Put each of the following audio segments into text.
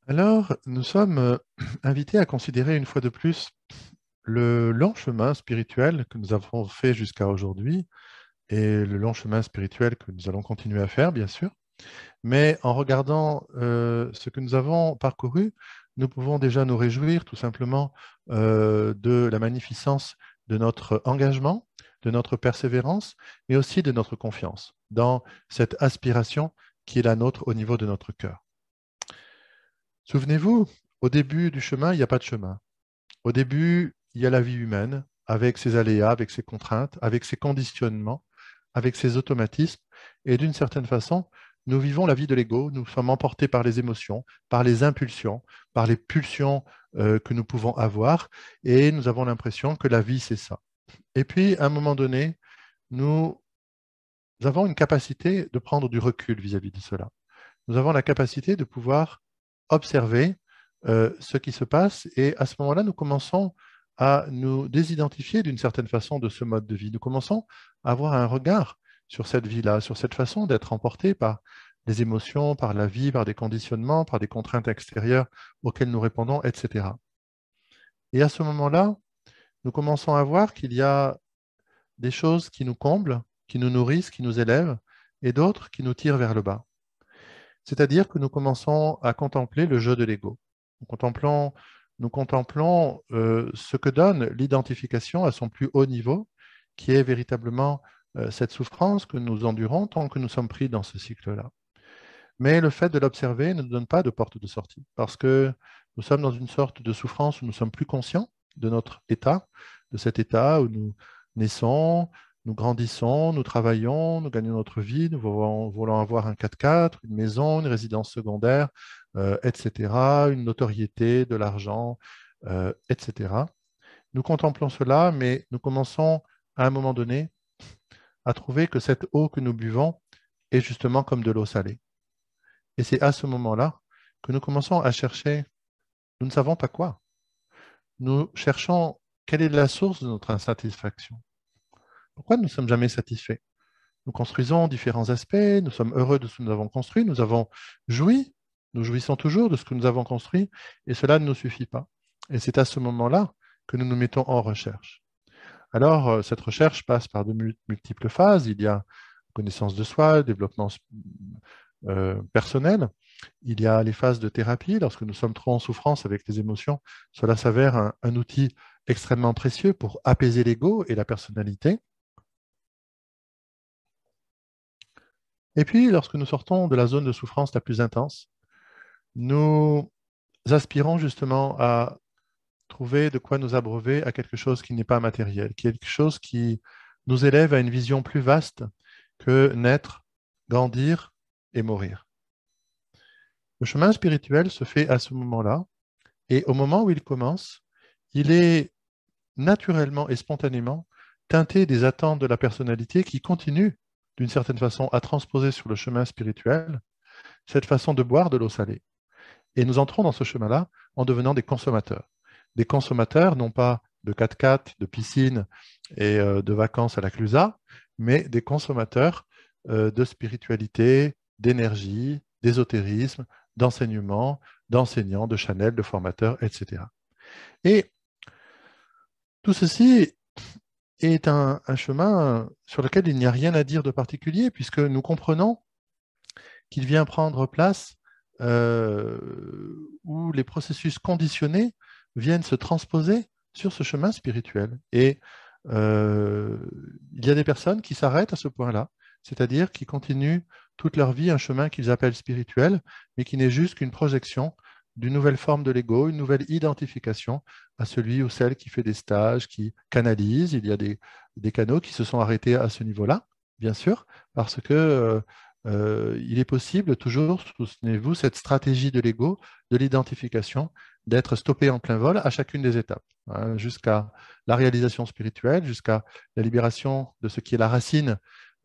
Alors, nous sommes invités à considérer une fois de plus le long chemin spirituel que nous avons fait jusqu'à aujourd'hui et le long chemin spirituel que nous allons continuer à faire, bien sûr. Mais en regardant ce que nous avons parcouru, nous pouvons déjà nous réjouir tout simplement de la magnificence de notre engagement, de notre persévérance, mais aussi de notre confiance dans cette aspiration qui est la nôtre au niveau de notre cœur. Souvenez-vous, au début du chemin, il n'y a pas de chemin. Au début, il y a la vie humaine, avec ses aléas, avec ses contraintes, avec ses conditionnements, avec ses automatismes. Et d'une certaine façon, nous vivons la vie de l'ego, nous sommes emportés par les émotions, par les impulsions, par les pulsions que nous pouvons avoir, et nous avons l'impression que la vie, c'est ça. Et puis, à un moment donné, nous avons une capacité de prendre du recul vis-à-vis de cela. Nous avons la capacité de pouvoir observer ce qui se passe et à ce moment-là, nous commençons à nous désidentifier d'une certaine façon de ce mode de vie. Nous commençons à avoir un regard sur cette vie-là, sur cette façon d'être emporté par les émotions, par la vie, par des conditionnements, par des contraintes extérieures auxquelles nous répondons, etc. Et à ce moment-là, nous commençons à voir qu'il y a des choses qui nous comblent, qui nous nourrissent, qui nous élèvent, et d'autres qui nous tirent vers le bas. C'est-à-dire que nous commençons à contempler le jeu de l'ego. Nous contemplons ce que donne l'identification à son plus haut niveau, qui est véritablement cette souffrance que nous endurons tant que nous sommes pris dans ce cycle-là. Mais le fait de l'observer ne nous donne pas de porte de sortie, parce que nous sommes dans une sorte de souffrance où nous sommes plus conscients de notre état, de cet état où nous naissons, nous grandissons, nous travaillons, nous gagnons notre vie, nous voulons avoir un 4x4, une maison, une résidence secondaire, etc., une notoriété, de l'argent, etc. Nous contemplons cela, mais nous commençons à un moment donné à trouver que cette eau que nous buvons est justement comme de l'eau salée. Et c'est à ce moment-là que nous commençons à chercher, nous ne savons pas quoi. Nous cherchons quelle est la source de notre insatisfaction. Pourquoi nous ne sommes jamais satisfaits? Nous construisons différents aspects, nous sommes heureux de ce que nous avons construit, nous avons joui, nous jouissons toujours de ce que nous avons construit, et cela ne nous suffit pas. Et c'est à ce moment-là que nous nous mettons en recherche. Alors, cette recherche passe par de multiples phases. Il y a connaissance de soi, développement personnel. Il y a les phases de thérapie. Lorsque nous sommes trop en souffrance avec les émotions, cela s'avère un outil extrêmement précieux pour apaiser l'ego et la personnalité. Et puis, lorsque nous sortons de la zone de souffrance la plus intense, nous aspirons justement à trouver de quoi nous abreuver à quelque chose qui n'est pas matériel, quelque chose qui nous élève à une vision plus vaste que naître, grandir et mourir. Le chemin spirituel se fait à ce moment-là, et au moment où il commence, il est naturellement et spontanément teinté des attentes de la personnalité qui continue d'une certaine façon à transposer sur le chemin spirituel cette façon de boire de l'eau salée. Et nous entrons dans ce chemin-là en devenant des consommateurs. Des consommateurs, non pas de 4x4, de piscine et de vacances à la Clusa, mais des consommateurs de spiritualité, d'énergie, d'ésotérisme, d'enseignement, d'enseignants, de Chanel, de formateurs, etc. Et tout ceci est un chemin sur lequel il n'y a rien à dire de particulier, puisque nous comprenons qu'il vient prendre place euh, où les processus conditionnés viennent se transposer sur ce chemin spirituel. Et euh, il y a des personnes qui s'arrêtent à ce point-là, c'est-à-dire qui continuent toute leur vie un chemin qu'ils appellent spirituel, mais qui n'est juste qu'une projection d'une nouvelle forme de l'ego, une nouvelle identification à celui ou celle qui fait des stages, qui canalise. Il y a des canaux qui se sont arrêtés à ce niveau-là, bien sûr, parce que il est possible toujours, souvenez-vous, cette stratégie de l'ego, de l'identification, d'être stoppé en plein vol à chacune des étapes, hein, jusqu'à la réalisation spirituelle, jusqu'à la libération de ce qui est la racine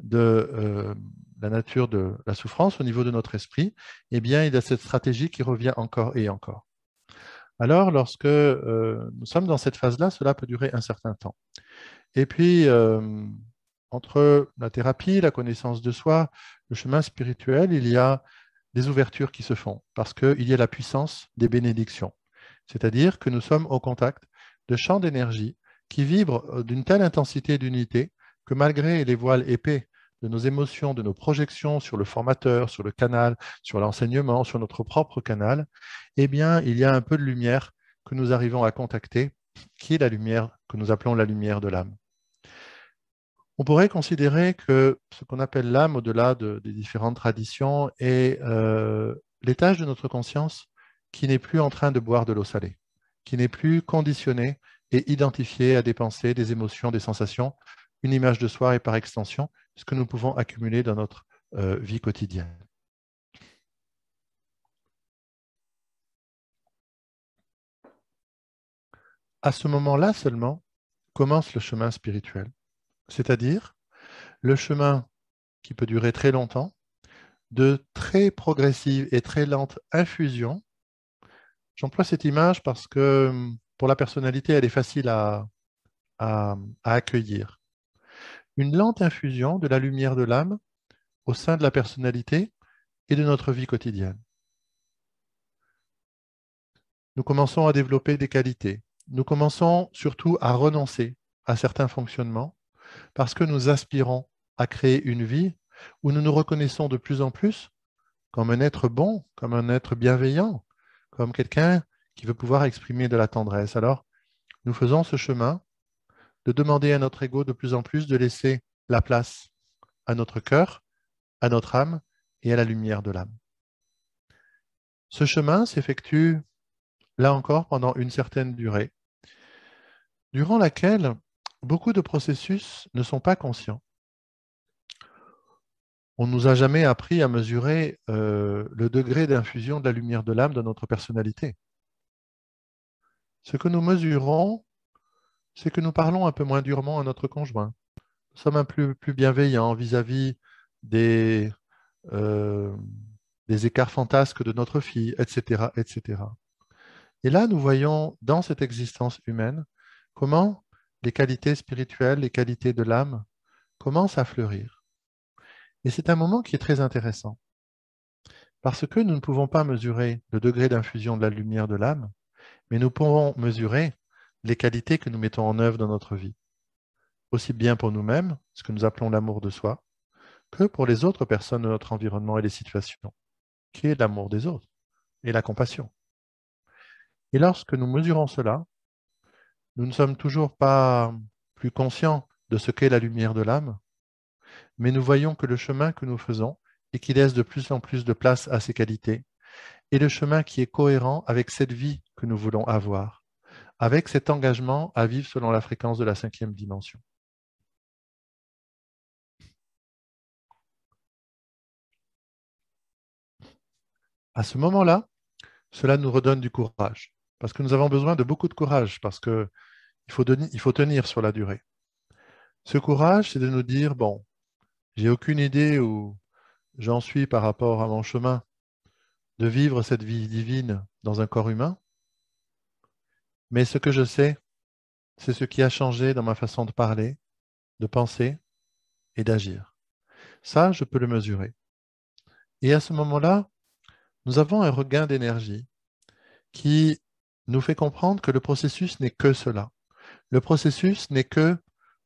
de la nature de la souffrance au niveau de notre esprit. Eh bien, il y a cette stratégie qui revient encore et encore. Alors, lorsque nous sommes dans cette phase-là, cela peut durer un certain temps. Et puis, entre la thérapie, la connaissance de soi, le chemin spirituel, il y a des ouvertures qui se font, parce qu'il y a la puissance des bénédictions. C'est-à-dire que nous sommes au contact de champs d'énergie qui vibrent d'une telle intensité et d'unité que malgré les voiles épais de nos émotions, de nos projections sur le formateur, sur le canal, sur l'enseignement, sur notre propre canal, eh bien, il y a un peu de lumière que nous arrivons à contacter, qui est la lumière que nous appelons la lumière de l'âme. On pourrait considérer que ce qu'on appelle l'âme, au-delà des différentes traditions, est l'étage de notre conscience qui n'est plus en train de boire de l'eau salée, qui n'est plus conditionné et identifié à des pensées, des émotions, des sensations, une image de soi et par extension, ce que nous pouvons accumuler dans notre vie quotidienne. À ce moment-là seulement commence le chemin spirituel, c'est-à-dire le chemin qui peut durer très longtemps, de très progressive et très lente infusion. J'emploie cette image parce que pour la personnalité, elle est facile à accueillir. Une lente infusion de la lumière de l'âme au sein de la personnalité et de notre vie quotidienne. Nous commençons à développer des qualités. Nous commençons surtout à renoncer à certains fonctionnements parce que nous aspirons à créer une vie où nous nous reconnaissons de plus en plus comme un être bon, comme un être bienveillant, comme quelqu'un qui veut pouvoir exprimer de la tendresse. Alors, nous faisons ce chemin de demander à notre ego de plus en plus de laisser la place à notre cœur, à notre âme et à la lumière de l'âme. Ce chemin s'effectue, là encore, pendant une certaine durée, durant laquelle beaucoup de processus ne sont pas conscients. On ne nous a jamais appris à mesurer le degré d'infusion de la lumière de l'âme dans notre personnalité. Ce que nous mesurons, c'est que nous parlons un peu moins durement à notre conjoint. Nous sommes un peu plus bienveillants vis-à-vis des, euh, des écarts fantasques de notre fille, etc., etc. Et là, nous voyons dans cette existence humaine comment les qualités spirituelles, les qualités de l'âme commencent à fleurir. Et c'est un moment qui est très intéressant, parce que nous ne pouvons pas mesurer le degré d'infusion de la lumière de l'âme, mais nous pouvons mesurer les qualités que nous mettons en œuvre dans notre vie, aussi bien pour nous-mêmes, ce que nous appelons l'amour de soi, que pour les autres personnes de notre environnement et les situations, qui est l'amour des autres et la compassion. Et lorsque nous mesurons cela, nous ne sommes toujours pas plus conscients de ce qu'est la lumière de l'âme, mais nous voyons que le chemin que nous faisons et qui laisse de plus en plus de place à ces qualités est le chemin qui est cohérent avec cette vie que nous voulons avoir, avec cet engagement à vivre selon la fréquence de la 5e dimension. À ce moment-là, cela nous redonne du courage, parce que nous avons besoin de beaucoup de courage, parce qu'il faut tenir sur la durée. Ce courage, c'est de nous dire, bon, j'ai aucune idée où j'en suis par rapport à mon chemin de vivre cette vie divine dans un corps humain, mais ce que je sais, c'est ce qui a changé dans ma façon de parler, de penser et d'agir. Ça, je peux le mesurer. Et à ce moment-là, nous avons un regain d'énergie qui nous fait comprendre que le processus n'est que cela. Le processus n'est que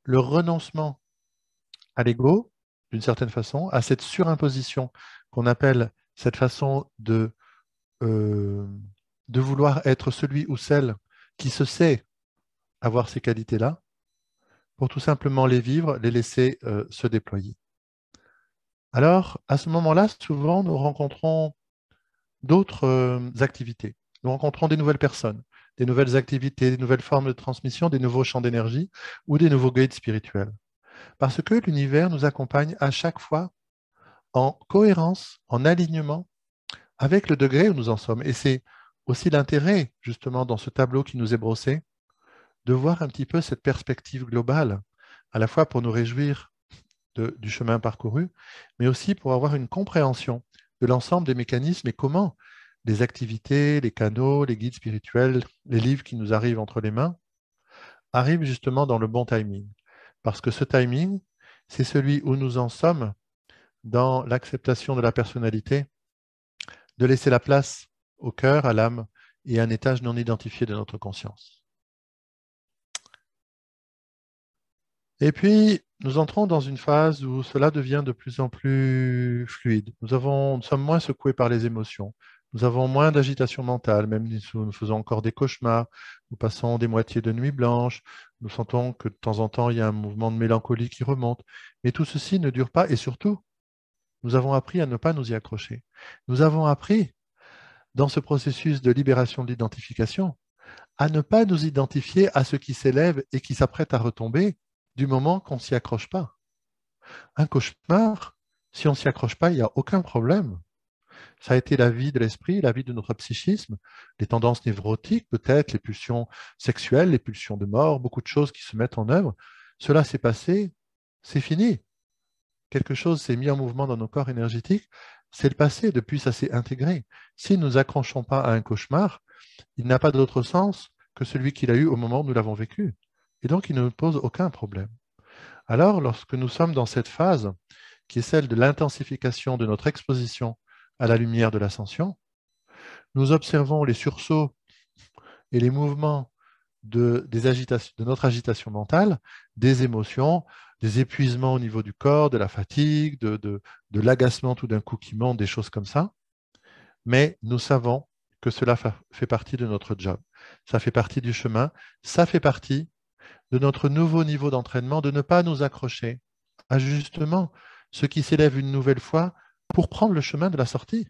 le renoncement à l'ego, d'une certaine façon, à cette surimposition qu'on appelle cette façon euh, de vouloir être celui ou celle qui se sait avoir ces qualités-là, pour tout simplement les vivre, les laisser se déployer. Alors, à ce moment-là, souvent, nous rencontrons d'autres activités. Nous rencontrons des nouvelles personnes, des nouvelles activités, des nouvelles formes de transmission, des nouveaux champs d'énergie ou des nouveaux guides spirituels. Parce que l'univers nous accompagne à chaque fois en cohérence, en alignement avec le degré où nous en sommes. Et c'est aussi l'intérêt, justement, dans ce tableau qui nous est brossé, de voir un petit peu cette perspective globale, à la fois pour nous réjouir du chemin parcouru, mais aussi pour avoir une compréhension de l'ensemble des mécanismes et comment les activités, les canaux, les guides spirituels, les livres qui nous arrivent entre les mains, arrivent justement dans le bon timing. Parce que ce timing, c'est celui où nous en sommes dans l'acceptation de la personnalité de laisser la place au cœur, à l'âme et à un étage non identifié de notre conscience. Et puis, nous entrons dans une phase où cela devient de plus en plus fluide. Nous sommes moins secoués par les émotions. Nous avons moins d'agitation mentale, même si nous faisons encore des cauchemars. Nous passons des moitiés de nuit blanche. Nous sentons que de temps en temps, il y a un mouvement de mélancolie qui remonte. Mais tout ceci ne dure pas et surtout, nous avons appris à ne pas nous y accrocher. Nous avons appris, dans ce processus de libération de l'identification, à ne pas nous identifier à ce qui s'élève et qui s'apprête à retomber du moment qu'on ne s'y accroche pas. Un cauchemar, si on ne s'y accroche pas, il n'y a aucun problème. Ça a été la vie de l'esprit, la vie de notre psychisme, les tendances névrotiques peut-être, les pulsions sexuelles, les pulsions de mort, beaucoup de choses qui se mettent en œuvre. Cela s'est passé, c'est fini. Quelque chose s'est mis en mouvement dans nos corps énergétiques, c'est le passé, depuis ça s'est intégré. Si nous ne nous accrochons pas à un cauchemar, il n'a pas d'autre sens que celui qu'il a eu au moment où nous l'avons vécu. Et donc, il ne nous pose aucun problème. Alors, lorsque nous sommes dans cette phase, qui est celle de l'intensification de notre exposition à la lumière de l'ascension, nous observons les sursauts et les mouvements de notre agitation mentale, des émotions, des épuisements au niveau du corps, de la fatigue, de l'agacement tout d'un coup qui monte, des choses comme ça. Mais nous savons que cela fait partie de notre job. Ça fait partie du chemin, ça fait partie de notre nouveau niveau d'entraînement, de ne pas nous accrocher à justement ce qui s'élève une nouvelle fois pour prendre le chemin de la sortie.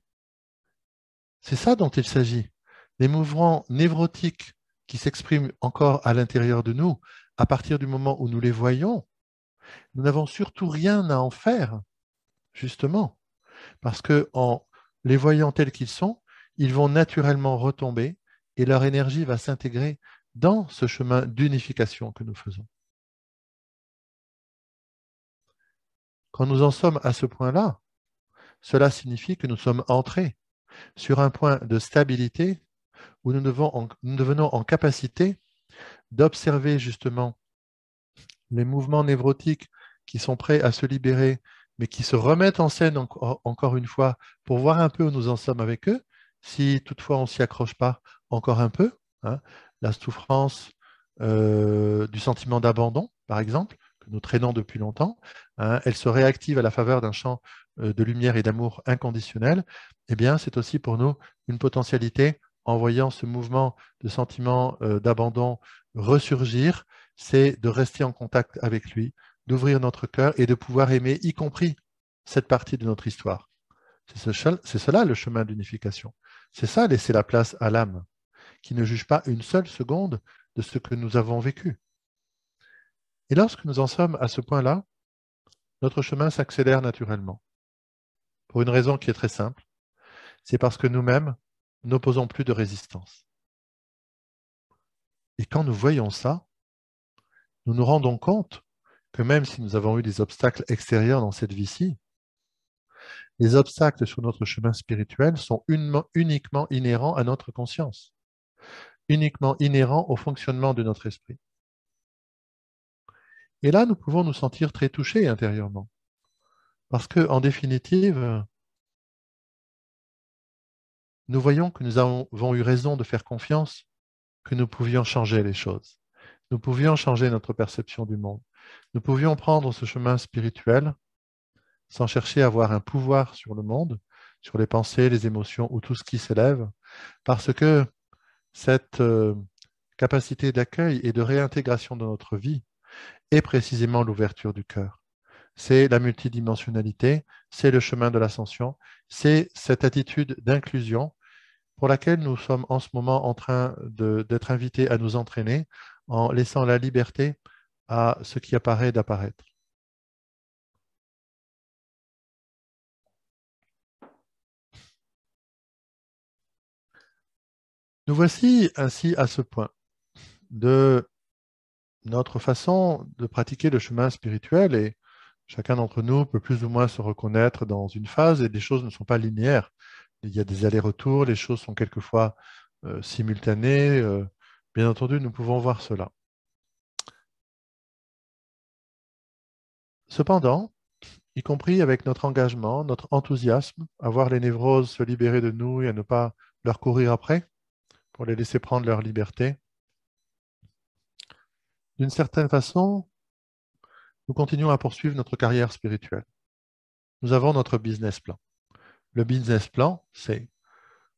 C'est ça dont il s'agit. Les mouvements névrotiques qui s'expriment encore à l'intérieur de nous, à partir du moment où nous les voyons, nous n'avons surtout rien à en faire, justement, parce que en les voyant tels qu'ils sont, ils vont naturellement retomber et leur énergie va s'intégrer dans ce chemin d'unification que nous faisons. Quand nous en sommes à ce point-là, cela signifie que nous sommes entrés sur un point de stabilité où nous devenons en capacité d'observer justement les mouvements névrotiques qui sont prêts à se libérer, mais qui se remettent en scène encore une fois pour voir un peu où nous en sommes avec eux, si toutefois on ne s'y accroche pas encore un peu. Hein, la souffrance du sentiment d'abandon, par exemple, que nous traînons depuis longtemps, hein, elle se réactive à la faveur d'un champ de lumière et d'amour inconditionnel. Eh bien, c'est aussi pour nous une potentialité en voyant ce mouvement de sentiment d'abandon ressurgir, c'est de rester en contact avec lui, d'ouvrir notre cœur et de pouvoir aimer, y compris cette partie de notre histoire. C'est cela le chemin d'unification. C'est ça, laisser la place à l'âme, qui ne juge pas une seule seconde de ce que nous avons vécu. Et lorsque nous en sommes à ce point-là, notre chemin s'accélère naturellement. Pour une raison qui est très simple, c'est parce que nous-mêmes n'opposons plus de résistance. Et quand nous voyons ça, nous nous rendons compte que même si nous avons eu des obstacles extérieurs dans cette vie-ci, les obstacles sur notre chemin spirituel sont uniquement inhérents à notre conscience, uniquement inhérents au fonctionnement de notre esprit. Et là, nous pouvons nous sentir très touchés intérieurement. Parce que, en définitive, nous voyons que nous avons eu raison de faire confiance, que nous pouvions changer les choses. Nous pouvions changer notre perception du monde. Nous pouvions prendre ce chemin spirituel sans chercher à avoir un pouvoir sur le monde, sur les pensées, les émotions ou tout ce qui s'élève, parce que cette capacité d'accueil et de réintégration dans notre vie est précisément l'ouverture du cœur. C'est la multidimensionnalité, c'est le chemin de l'ascension, c'est cette attitude d'inclusion pour laquelle nous sommes en ce moment en train d'être invités à nous entraîner en laissant la liberté à ce qui apparaît d'apparaître. Nous voici ainsi à ce point de notre façon de pratiquer le chemin spirituel et chacun d'entre nous peut plus ou moins se reconnaître dans une phase et les choses ne sont pas linéaires. Il y a des allers-retours, les choses sont quelquefois simultanées. Bien entendu, nous pouvons voir cela. Cependant, y compris avec notre engagement, notre enthousiasme, à voir les névroses se libérer de nous et à ne pas leur courir après pour les laisser prendre leur liberté. D'une certaine façon, nous continuons à poursuivre notre carrière spirituelle. Nous avons notre business plan. Le business plan, c'est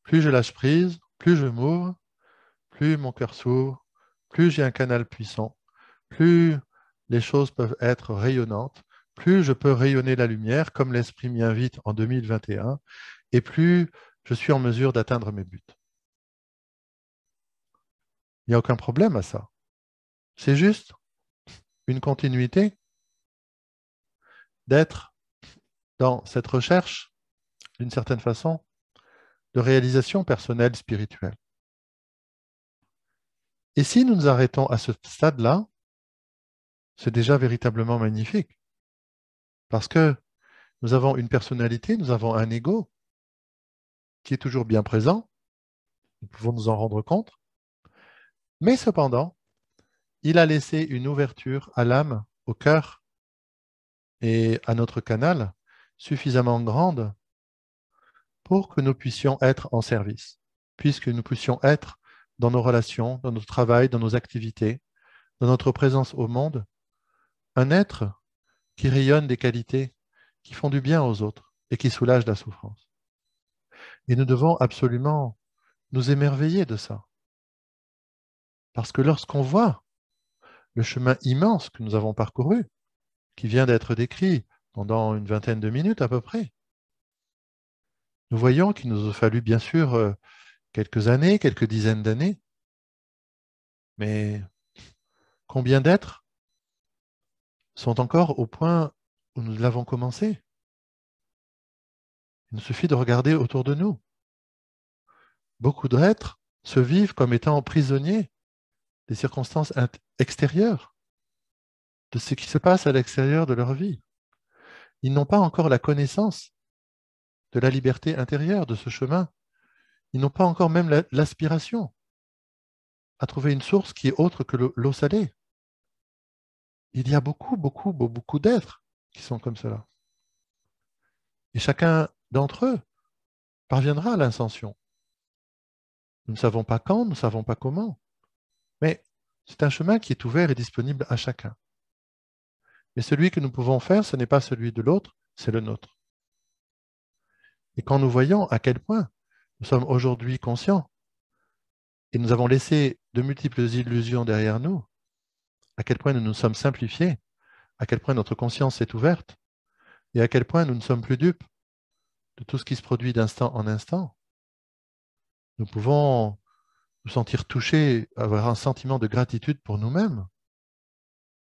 plus je lâche prise, plus je m'ouvre, plus mon cœur s'ouvre, plus j'ai un canal puissant, plus les choses peuvent être rayonnantes, plus je peux rayonner la lumière comme l'Esprit m'y invite en 2021, et plus je suis en mesure d'atteindre mes buts. Il n'y a aucun problème à ça. C'est juste une continuité d'être dans cette recherche, d'une certaine façon, de réalisation personnelle spirituelle. Et si nous nous arrêtons à ce stade-là, c'est déjà véritablement magnifique, parce que nous avons une personnalité, nous avons un ego qui est toujours bien présent, nous pouvons nous en rendre compte, mais cependant, il a laissé une ouverture à l'âme, au cœur et à notre canal suffisamment grande pour que nous puissions être en service, puisque nous puissions être dans nos relations, dans notre travail, dans nos activités, dans notre présence au monde, un être qui rayonne des qualités qui font du bien aux autres et qui soulagent la souffrance. Et nous devons absolument nous émerveiller de ça. Parce que lorsqu'on voit le chemin immense que nous avons parcouru, qui vient d'être décrit pendant une vingtaine de minutes à peu près, nous voyons qu'il nous a fallu bien sûr quelques années, quelques dizaines d'années, mais combien d'êtres sont encore au point où nous l'avons commencé? Il nous suffit de regarder autour de nous. Beaucoup d'êtres se vivent comme étant prisonniers des circonstances extérieures, de ce qui se passe à l'extérieur de leur vie. Ils n'ont pas encore la connaissance de la liberté intérieure, de ce chemin. Ils n'ont pas encore même l'aspiration à trouver une source qui est autre que l'eau salée. Il y a beaucoup d'êtres qui sont comme cela. Et chacun d'entre eux parviendra à l'ascension. Nous ne savons pas quand, nous ne savons pas comment, mais c'est un chemin qui est ouvert et disponible à chacun. Mais celui que nous pouvons faire, ce n'est pas celui de l'autre, c'est le nôtre. Et quand nous voyons à quel point nous sommes aujourd'hui conscients et nous avons laissé de multiples illusions derrière nous, à quel point nous nous sommes simplifiés, à quel point notre conscience est ouverte et à quel point nous ne sommes plus dupes de tout ce qui se produit d'instant en instant, nous pouvons nous sentir touchés, avoir un sentiment de gratitude pour nous-mêmes.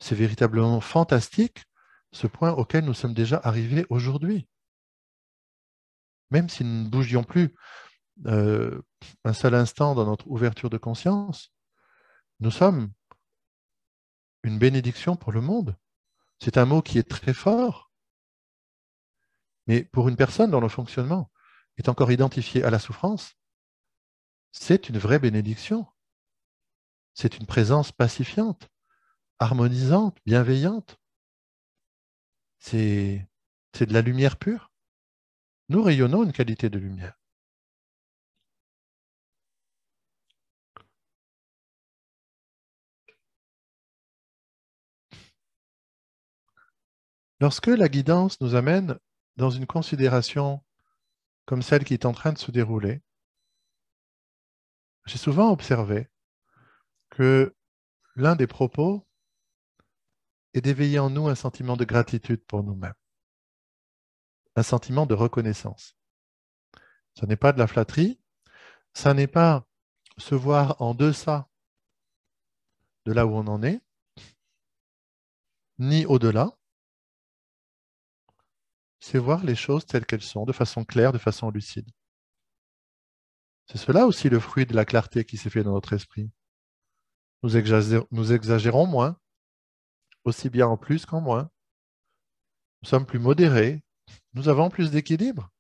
C'est véritablement fantastique ce point auquel nous sommes déjà arrivés aujourd'hui. Même si nous ne bougions plus un seul instant dans notre ouverture de conscience, nous sommes une bénédiction pour le monde. C'est un mot qui est très fort, mais pour une personne dont le fonctionnement est encore identifié à la souffrance, c'est une vraie bénédiction. C'est une présence pacifiante, harmonisante, bienveillante. C'est de la lumière pure. Nous rayonnons une qualité de lumière. Lorsque la guidance nous amène dans une considération comme celle qui est en train de se dérouler, j'ai souvent observé que l'un des propos est d'éveiller en nous un sentiment de gratitude pour nous-mêmes, un sentiment de reconnaissance. Ce n'est pas de la flatterie, ça n'est pas se voir en deçà de là où on en est, ni au-delà, c'est voir les choses telles qu'elles sont, de façon claire, de façon lucide. C'est cela aussi le fruit de la clarté qui s'est fait dans notre esprit. Nous exagérons moins, aussi bien en plus qu'en moins. Nous sommes plus modérés, nous avons plus d'équilibre,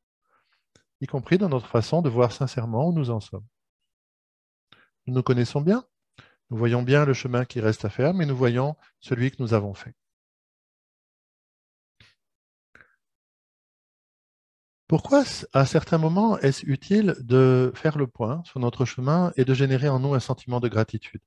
y compris dans notre façon de voir sincèrement où nous en sommes. Nous nous connaissons bien, nous voyons bien le chemin qui reste à faire, mais nous voyons celui que nous avons fait. Pourquoi, à certains moments, est-ce utile de faire le point sur notre chemin et de générer en nous un sentiment de gratitude?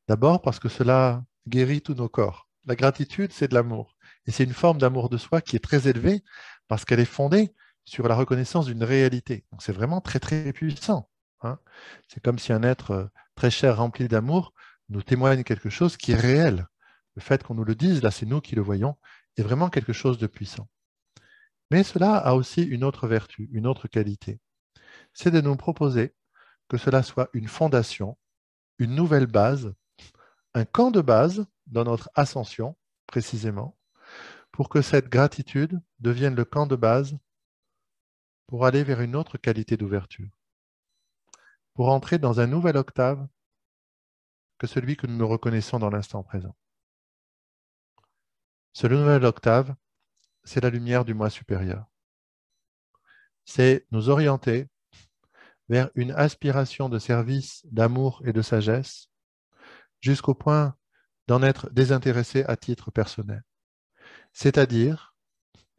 D'abord parce que cela guérit tous nos corps. La gratitude, c'est de l'amour. Et c'est une forme d'amour de soi qui est très élevée parce qu'elle est fondée sur la reconnaissance d'une réalité. Donc c'est vraiment très, très puissant, hein. C'est comme si un être très cher, rempli d'amour, nous témoigne quelque chose qui est réel. Le fait qu'on nous le dise, là c'est nous qui le voyons, est vraiment quelque chose de puissant. Mais cela a aussi une autre vertu, une autre qualité. C'est de nous proposer que cela soit une fondation, une nouvelle base, un camp de base dans notre ascension, précisément, pour que cette gratitude devienne le camp de base pour aller vers une autre qualité d'ouverture, pour entrer dans un nouvel octave que celui que nous nous reconnaissons dans l'instant présent. Ce nouvel octave, c'est la lumière du moi supérieur. C'est nous orienter vers une aspiration de service, d'amour et de sagesse, jusqu'au point d'en être désintéressé à titre personnel. C'est-à-dire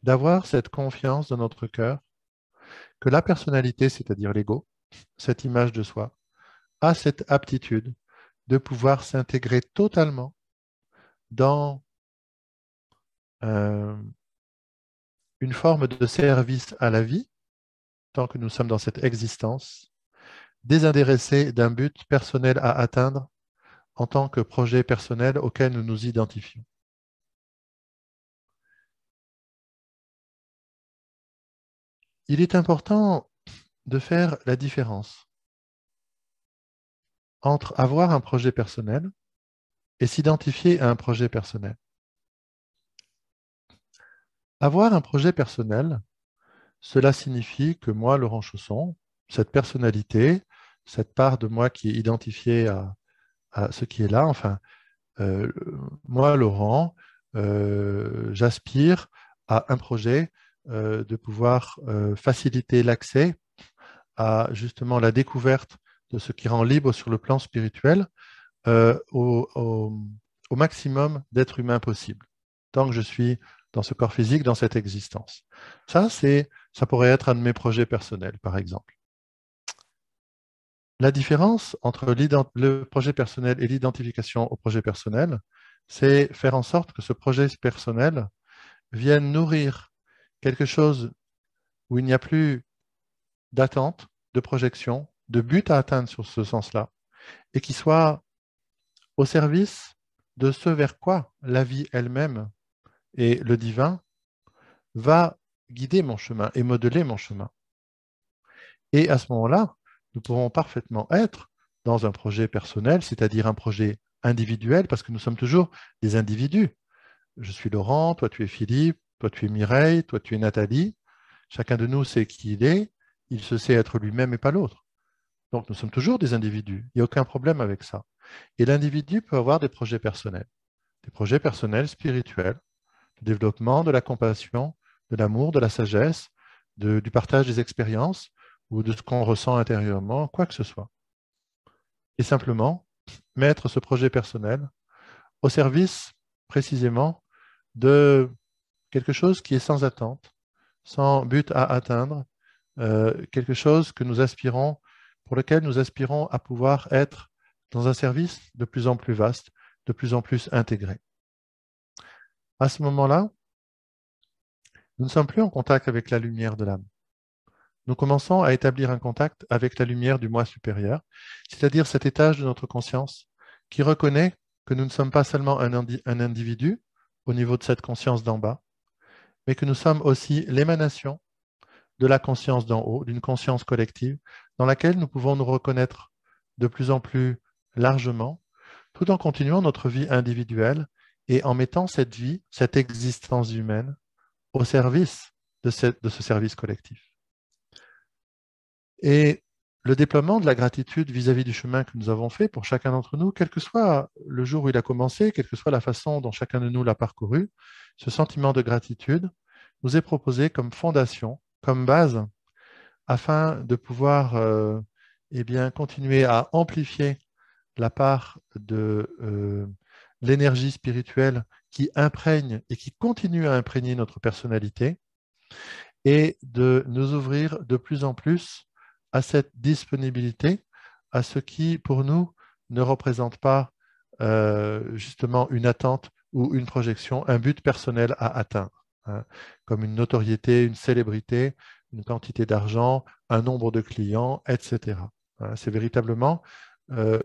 d'avoir cette confiance dans notre cœur que la personnalité, c'est-à-dire l'ego, cette image de soi, a cette aptitude de pouvoir s'intégrer totalement dans euh, une forme de service à la vie, tant que nous sommes dans cette existence, désintéressé d'un but personnel à atteindre en tant que projet personnel auquel nous nous identifions. Il est important de faire la différence entre avoir un projet personnel et s'identifier à un projet personnel. Avoir un projet personnel, cela signifie que moi, Laurent Chausson, cette personnalité, cette part de moi qui est identifiée à ce qui est là, enfin, euh, moi, Laurent, j'aspire à un projet de pouvoir faciliter l'accès à justement la découverte de ce qui rend libre sur le plan spirituel au maximum d'êtres humains possible, tant que je suis dans ce corps physique, dans cette existence. Ça pourrait être un de mes projets personnels, par exemple. La différence entre le projet personnel et l'identification au projet personnel, c'est faire en sorte que ce projet personnel vienne nourrir quelque chose où il n'y a plus d'attente, de projection, de but à atteindre sur ce sens-là, et qui soit au service de ce vers quoi la vie elle-même et le divin va guider mon chemin et modeler mon chemin. Et à ce moment-là, nous pourrons parfaitement être dans un projet personnel, c'est-à-dire un projet individuel, parce que nous sommes toujours des individus. Je suis Laurent, toi tu es Philippe, toi tu es Mireille, toi tu es Nathalie. Chacun de nous sait qui il se sait être lui-même et pas l'autre. Donc nous sommes toujours des individus, il n'y a aucun problème avec ça. Et l'individu peut avoir des projets personnels spirituels, de développement de la compassion, de l'amour, de la sagesse, du partage des expériences ou de ce qu'on ressent intérieurement, quoi que ce soit. Et simplement mettre ce projet personnel au service précisément de quelque chose qui est sans attente, sans but à atteindre, quelque chose que nous aspirons, pour lequel nous aspirons à pouvoir être dans un service de plus en plus vaste, de plus en plus intégré. À ce moment-là, nous ne sommes plus en contact avec la lumière de l'âme. Nous commençons à établir un contact avec la lumière du moi supérieur, c'est-à-dire cet étage de notre conscience qui reconnaît que nous ne sommes pas seulement un individu au niveau de cette conscience d'en bas, mais que nous sommes aussi l'émanation de la conscience d'en haut, d'une conscience collective, dans laquelle nous pouvons nous reconnaître de plus en plus largement, tout en continuant notre vie individuelle et en mettant cette vie, cette existence humaine, au service de ce service collectif. Et le déploiement de la gratitude vis-à-vis du chemin que nous avons fait pour chacun d'entre nous, quel que soit le jour où il a commencé, quelle que soit la façon dont chacun de nous l'a parcouru, ce sentiment de gratitude nous est proposé comme fondation, comme base, afin de pouvoir eh bien, continuer à amplifier la part de l'énergie spirituelle qui imprègne et qui continue à imprégner notre personnalité, et de nous ouvrir de plus en plus à cette disponibilité, à ce qui, pour nous, ne représente pas justement une attente ou une projection, un but personnel à atteindre, hein, comme une notoriété, une célébrité, une quantité d'argent, un nombre de clients, etc. Hein, c'est véritablement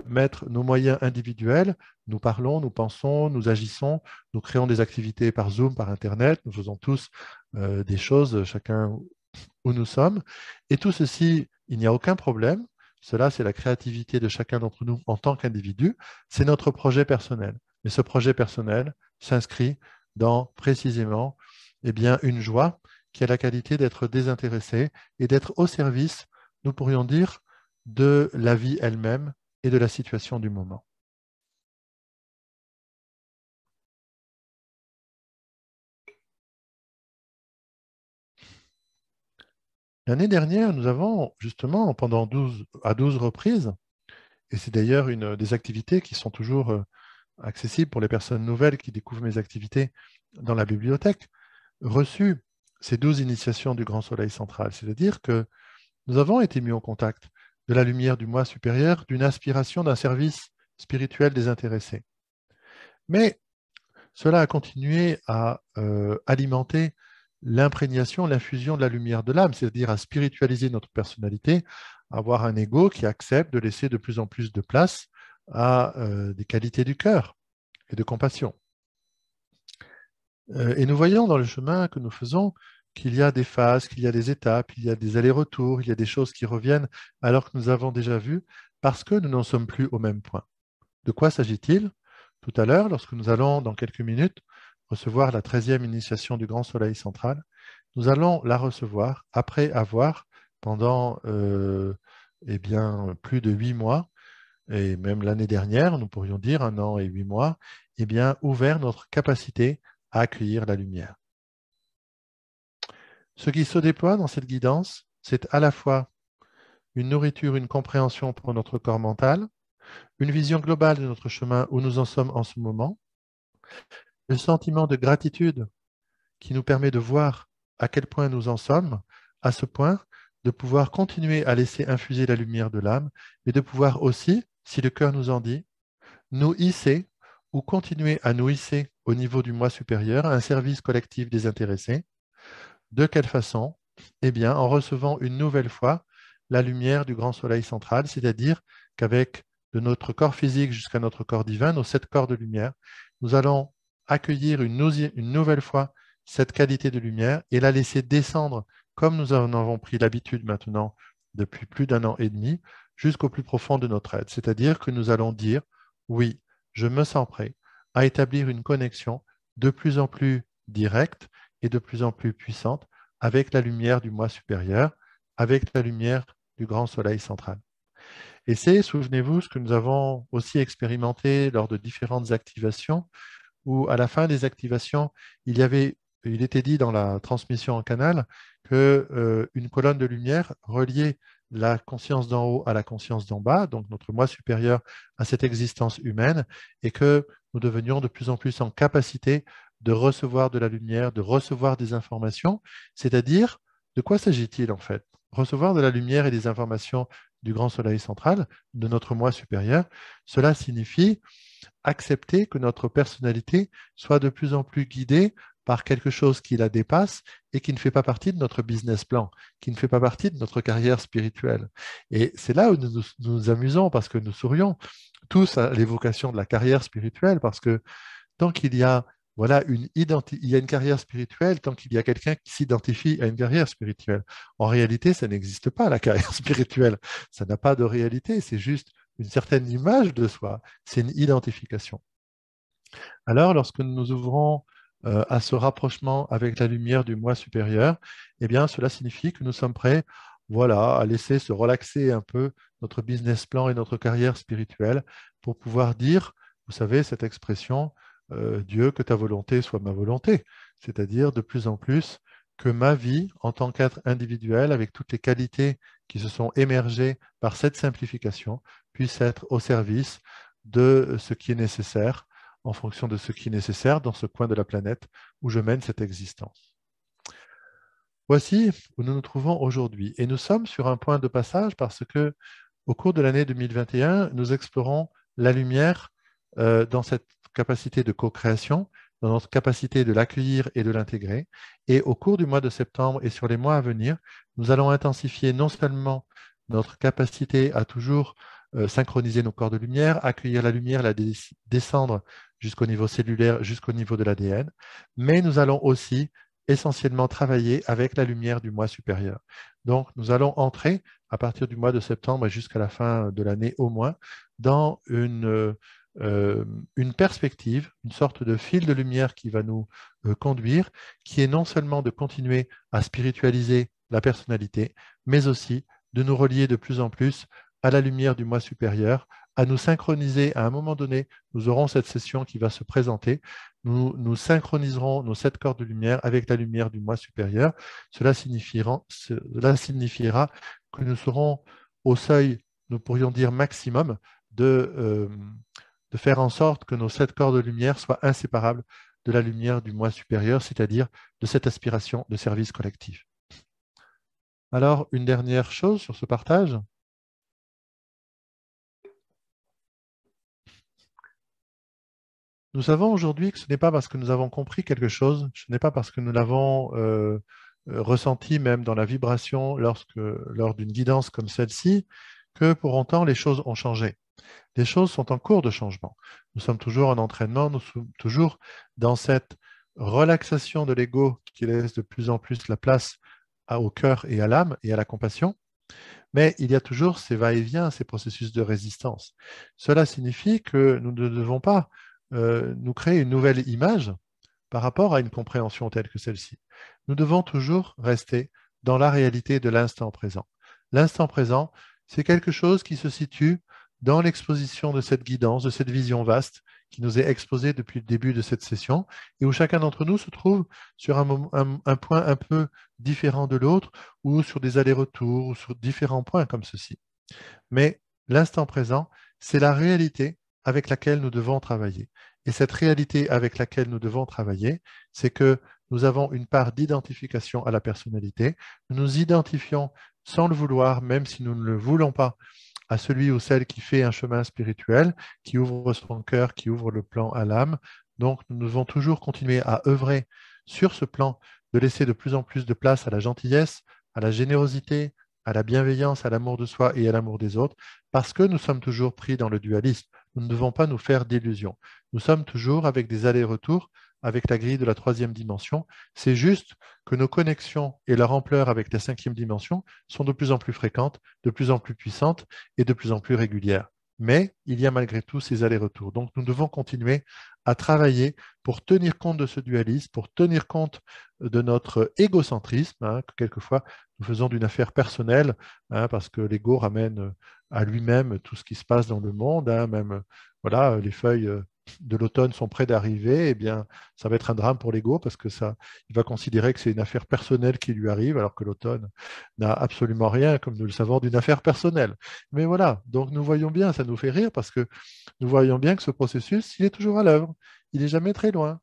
mettre nos moyens individuels, nous parlons, nous pensons, nous agissons, nous créons des activités par Zoom, par Internet, nous faisons tous des choses, chacun où nous sommes. Et tout ceci, il n'y a aucun problème. Cela, c'est la créativité de chacun d'entre nous en tant qu'individu. C'est notre projet personnel. Mais ce projet personnel s'inscrit dans précisément eh bien, une joie qui a la qualité d'être désintéressée et d'être au service, nous pourrions dire, de la vie elle-même et de la situation du moment. L'année dernière, nous avons justement, pendant 12 à 12 reprises, et c'est d'ailleurs une des activités qui sont toujours accessibles pour les personnes nouvelles qui découvrent mes activités dans la bibliothèque, reçu ces 12 initiations du Grand Soleil central. C'est-à-dire que nous avons été mis en contact de la lumière du moi supérieur, d'une aspiration d'un service spirituel désintéressé. Mais cela a continué à alimenter l'imprégnation, l'infusion de la lumière de l'âme, c'est-à-dire à spiritualiser notre personnalité, à avoir un ego qui accepte de laisser de plus en plus de place à des qualités du cœur et de compassion. Et nous voyons dans le chemin que nous faisons qu'il y a des phases, qu'il y a des étapes, il y a des allers-retours, il y a des choses qui reviennent alors que nous avons déjà vu, parce que nous n'en sommes plus au même point. De quoi s'agit-il? Tout à l'heure, lorsque nous allons, dans quelques minutes, recevoir la 13e initiation du Grand Soleil central, nous allons la recevoir après avoir, pendant eh bien, plus de 8 mois, et même l'année dernière, nous pourrions dire 1 an et 8 mois, eh bien, ouvert notre capacité à accueillir la lumière. Ce qui se déploie dans cette guidance, c'est à la fois une nourriture, une compréhension pour notre corps mental, une vision globale de notre chemin où nous en sommes en ce moment, le sentiment de gratitude qui nous permet de voir à quel point nous en sommes, à ce point de pouvoir continuer à laisser infuser la lumière de l'âme, mais de pouvoir aussi, si le cœur nous en dit, nous hisser ou continuer à nous hisser au niveau du moi supérieur, à un service collectif désintéressé. De quelle façon? Eh bien, en recevant une nouvelle fois la lumière du grand soleil central, c'est-à-dire qu'avec de notre corps physique jusqu'à notre corps divin, nos 7 corps de lumière, nous allons accueillir une nouvelle fois cette qualité de lumière et la laisser descendre, comme nous en avons pris l'habitude maintenant depuis plus d'1 an et demi, jusqu'au plus profond de notre être. C'est-à-dire que nous allons dire, oui, je me sens prêt à établir une connexion de plus en plus directe et de plus en plus puissante avec la lumière du moi supérieur, avec la lumière du grand soleil central. Et c'est, souvenez-vous, ce que nous avons aussi expérimenté lors de différentes activations, où à la fin des activations, il était dit dans la transmission en canal qu'une colonne de lumière reliait la conscience d'en haut à la conscience d'en bas, donc notre moi supérieur à cette existence humaine, et que nous devenions de plus en plus en capacité de recevoir de la lumière, de recevoir des informations, c'est-à-dire, de quoi s'agit-il en fait? Recevoir de la lumière et des informations du grand soleil central, de notre moi supérieur, cela signifie accepter que notre personnalité soit de plus en plus guidée par quelque chose qui la dépasse et qui ne fait pas partie de notre business plan, qui ne fait pas partie de notre carrière spirituelle. Et c'est là où nous amusons parce que nous sourions tous à l'évocation de la carrière spirituelle parce que tant qu'il y a voilà, il y a une carrière spirituelle tant qu'il y a quelqu'un qui s'identifie à une carrière spirituelle. En réalité, ça n'existe pas, la carrière spirituelle. Ça n'a pas de réalité, c'est juste une certaine image de soi, c'est une identification. Alors, lorsque nous nous ouvrons à ce rapprochement avec la lumière du moi supérieur, eh bien, cela signifie que nous sommes prêts, voilà, à laisser se relaxer un peu notre business plan et notre carrière spirituelle pour pouvoir dire, vous savez, cette expression, Dieu, que ta volonté soit ma volonté, c'est-à-dire de plus en plus que ma vie en tant qu'être individuel, avec toutes les qualités qui se sont émergées par cette simplification, puisse être au service de ce qui est nécessaire en fonction de ce qui est nécessaire dans ce coin de la planète où je mène cette existence. Voici où nous nous trouvons aujourd'hui. Et nous sommes sur un point de passage parce que, au cours de l'année 2021, nous explorons la lumière dans cette capacité de co-création, dans notre capacité de l'accueillir et de l'intégrer. Et au cours du mois de septembre et sur les mois à venir, nous allons intensifier non seulement notre capacité à toujours synchroniser nos corps de lumière, accueillir la lumière, la descendre jusqu'au niveau cellulaire, jusqu'au niveau de l'ADN, mais nous allons aussi essentiellement travailler avec la lumière du mois supérieur. Donc, nous allons entrer, à partir du mois de septembre et jusqu'à la fin de l'année au moins, dans une perspective, une sorte de fil de lumière qui va nous conduire, qui est non seulement de continuer à spiritualiser la personnalité, mais aussi de nous relier de plus en plus à la lumière du moi supérieur, à nous synchroniser à un moment donné. Nous aurons cette session qui va se présenter. Nous synchroniserons nos 7 corps de lumière avec la lumière du moi supérieur. Cela signifiera que nous serons au seuil, nous pourrions dire maximum, de faire en sorte que nos 7 corps de lumière soient inséparables de la lumière du moi supérieur, c'est-à-dire de cette aspiration de service collectif. Alors, une dernière chose sur ce partage. Nous savons aujourd'hui que ce n'est pas parce que nous avons compris quelque chose, ce n'est pas parce que nous l'avons ressenti même dans la vibration lors d'une guidance comme celle-ci, que pour autant les choses ont changé. Les choses sont en cours de changement. Nous sommes toujours en entraînement, nous sommes toujours dans cette relaxation de l'ego qui laisse de plus en plus la place au cœur et à l'âme et à la compassion. Mais il y a toujours ces va-et-vient, ces processus de résistance. Cela signifie que nous ne devons pas nous créer une nouvelle image par rapport à une compréhension telle que celle-ci. Nous devons toujours rester dans la réalité de l'instant présent. L'instant présent, c'est quelque chose qui se situe dans l'exposition de cette guidance, de cette vision vaste qui nous est exposée depuis le début de cette session et où chacun d'entre nous se trouve sur un point un peu différent de l'autre ou sur des allers-retours ou sur différents points comme ceci. Mais l'instant présent, c'est la réalité avec laquelle nous devons travailler. Et cette réalité avec laquelle nous devons travailler, c'est que nous avons une part d'identification à la personnalité. Nous nous identifions sans le vouloir, même si nous ne le voulons pas, à celui ou celle qui fait un chemin spirituel, qui ouvre son cœur, qui ouvre le plan à l'âme. Donc, nous devons toujours continuer à œuvrer sur ce plan, de laisser de plus en plus de place à la gentillesse, à la générosité, à la bienveillance, à l'amour de soi et à l'amour des autres, parce que nous sommes toujours pris dans le dualisme. Nous ne devons pas nous faire d'illusions. Nous sommes toujours avec des allers-retours avec la grille de la 3e dimension. C'est juste que nos connexions et leur ampleur avec la 5e dimension sont de plus en plus fréquentes, de plus en plus puissantes et de plus en plus régulières. Mais il y a malgré tout ces allers-retours. Donc nous devons continuer à travailler pour tenir compte de ce dualisme, pour tenir compte de notre égocentrisme, que quelquefois nous faisons d'une affaire personnelle, parce que l'ego ramène à lui-même tout ce qui se passe dans le monde, même voilà, les feuilles de l'automne sont près d'arriver, eh bien, ça va être un drame pour l'ego parce que il va considérer que c'est une affaire personnelle qui lui arrive, alors que l'automne n'a absolument rien, comme nous le savons, d'une affaire personnelle. Mais voilà, donc nous voyons bien, ça nous fait rire parce que nous voyons bien que ce processus, il est toujours à l'œuvre, il n'est jamais très loin.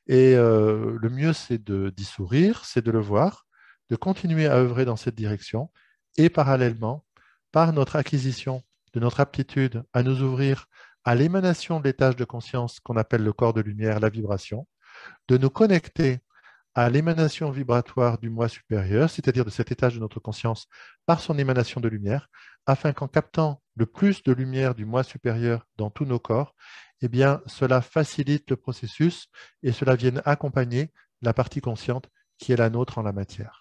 Et le mieux, c'est d'y sourire, c'est de le voir, de continuer à œuvrer dans cette direction et parallèlement, par notre acquisition de notre aptitude à nous ouvrir à l'émanation de l'étage de conscience qu'on appelle le corps de lumière, la vibration, de nous connecter à l'émanation vibratoire du moi supérieur, c'est-à-dire de cet étage de notre conscience par son émanation de lumière, afin qu'en captant le plus de lumière du moi supérieur dans tous nos corps, eh bien, cela facilite le processus et cela vienne accompagner la partie consciente qui est la nôtre en la matière.